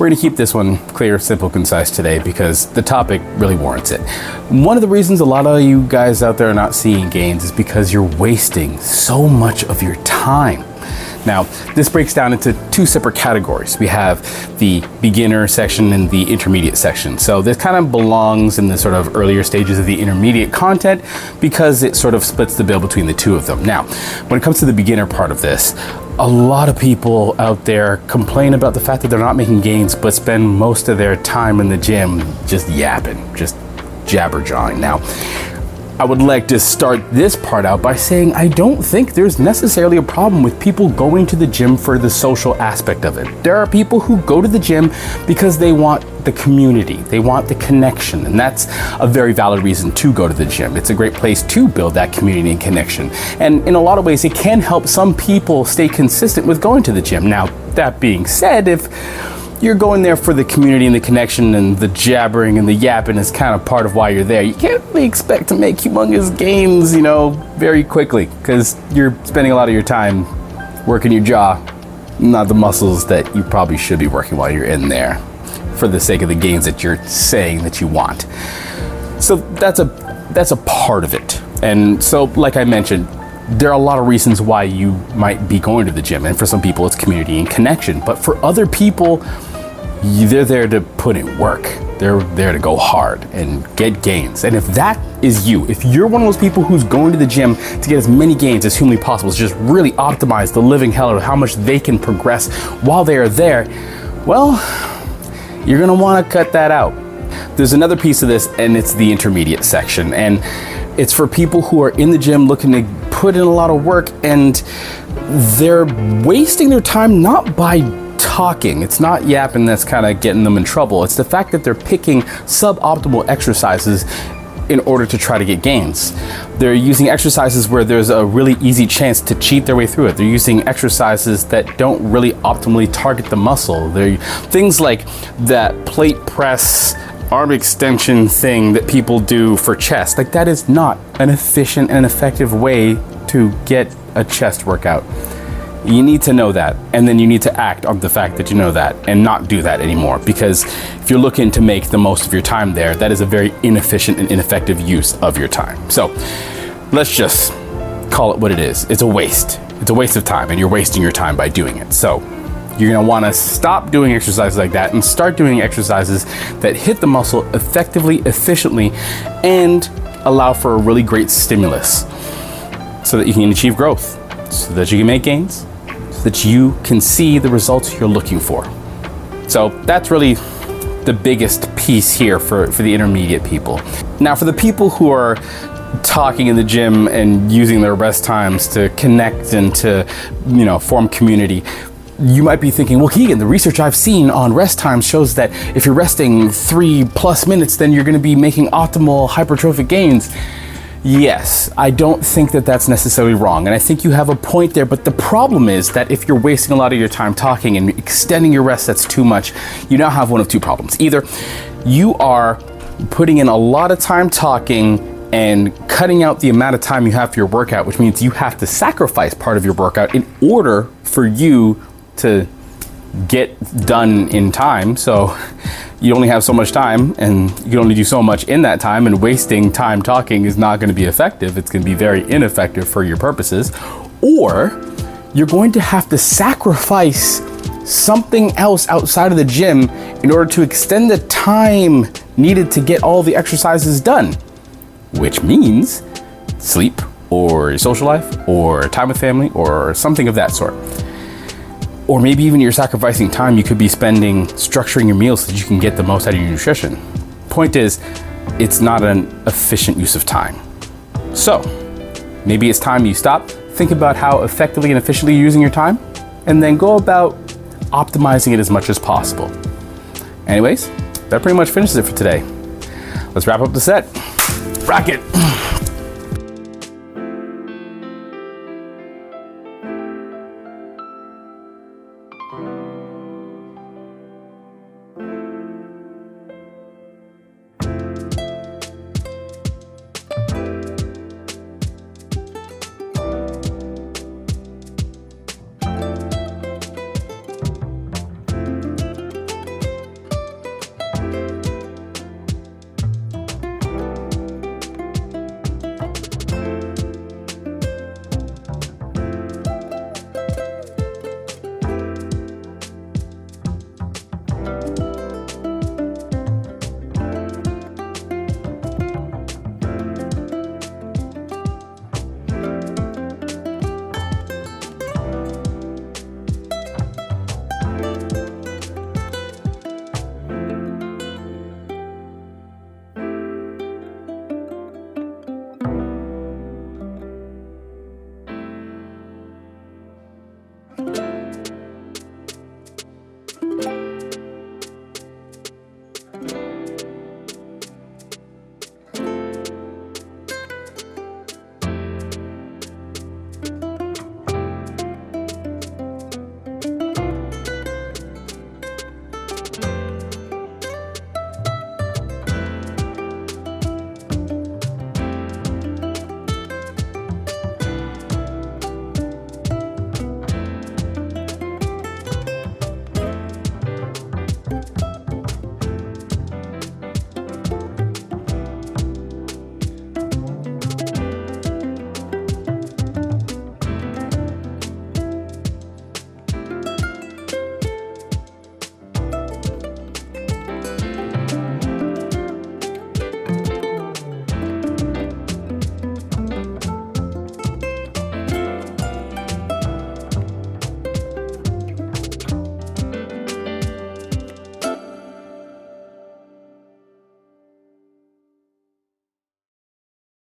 We're going to keep this one clear, simple, concise today because the topic really warrants it. One of the reasons a lot of you guys out there are not seeing gains is because you're wasting so much of your time. Now, this breaks down into two separate categories. We have the beginner section and the intermediate section. So this kind of belongs in the sort of earlier stages of the intermediate content because it sort of splits the bill between the two of them. Now, when it comes to the beginner part of this, a lot of people out there complain about the fact that they're not making gains, but spend most of their time in the gym just yapping, just jabber-jawing. Now, I would like to start this part out by saying I don't think there's necessarily a problem with people going to the gym for the social aspect of it. There are people who go to the gym because they want the community, they want the connection, and that's a very valid reason to go to the gym. It's a great place to build that community and connection. And in a lot of ways, it can help some people stay consistent with going to the gym. Now, that being said, if you're going there for the community and the connection and the jabbering and the yapping is kind of part of why you're there, you can't really expect to make humongous gains, very quickly because you're spending a lot of your time working your jaw, not the muscles that you probably should be working while you're in there for the sake of the gains that you're saying that you want. So that's a part of it. And so, like I mentioned, there are a lot of reasons why you might be going to the gym. And for some people, it's community and connection. But for other people, they're there to put in work. They're there to go hard and get gains. And if that is you, if you're one of those people who's going to the gym to get as many gains as humanly possible, to just really optimize the living hell of how much they can progress while they are there, well, you're gonna wanna cut that out. There's another piece of this, and it's the intermediate section. And it's for people who are in the gym looking to put in a lot of work, and they're wasting their time not by talking. It's not yapping that's kind of getting them in trouble. It's the fact that they're picking suboptimal exercises in order to try to get gains. They're using exercises where there's a really easy chance to cheat their way through it. They're using exercises that don't really optimally target the muscle. They're things like that plate press arm extension thing that people do for chest. Like, that is not an efficient and effective way to get a chest workout. You need to know that, and then you need to act on the fact that you know that and not do that anymore, because if you're looking to make the most of your time there, that is a very inefficient and ineffective use of your time. So let's just call it what it is. It's a waste. It's a waste of time, and you're wasting your time by doing it. So you're gonna wanna stop doing exercises like that and start doing exercises that hit the muscle effectively, efficiently, and allow for a really great stimulus so that you can achieve growth, so that you can make gains, so that you can see the results you're looking for. So that's really the biggest piece here for the intermediate people. Now, for the people who are talking in the gym and using their rest times to connect and to, form community, you might be thinking, well, Keegan, the research I've seen on rest time shows that if you're resting 3+ minutes, then you're gonna be making optimal hypertrophic gains. Yes, I don't think that that's necessarily wrong, and I think you have a point there, but the problem is that if you're wasting a lot of your time talking and extending your rest that's too much, you now have one of two problems. Either you are putting in a lot of time talking and cutting out the amount of time you have for your workout, which means you have to sacrifice part of your workout in order for you to get done in time. So you only have so much time, and you can only do so much in that time, and wasting time talking is not going to be effective. It's going to be very ineffective for your purposes. Or you're going to have to sacrifice something else outside of the gym in order to extend the time needed to get all the exercises done, which means sleep or your social life or time with family or something of that sort. Or maybe even you're sacrificing time you could be spending structuring your meals so that you can get the most out of your nutrition. Point is, it's not an efficient use of time. So maybe it's time you stop, think about how effectively and efficiently you're using your time, and then go about optimizing it as much as possible. Anyways, that pretty much finishes it for today. Let's wrap up the set. Rock it.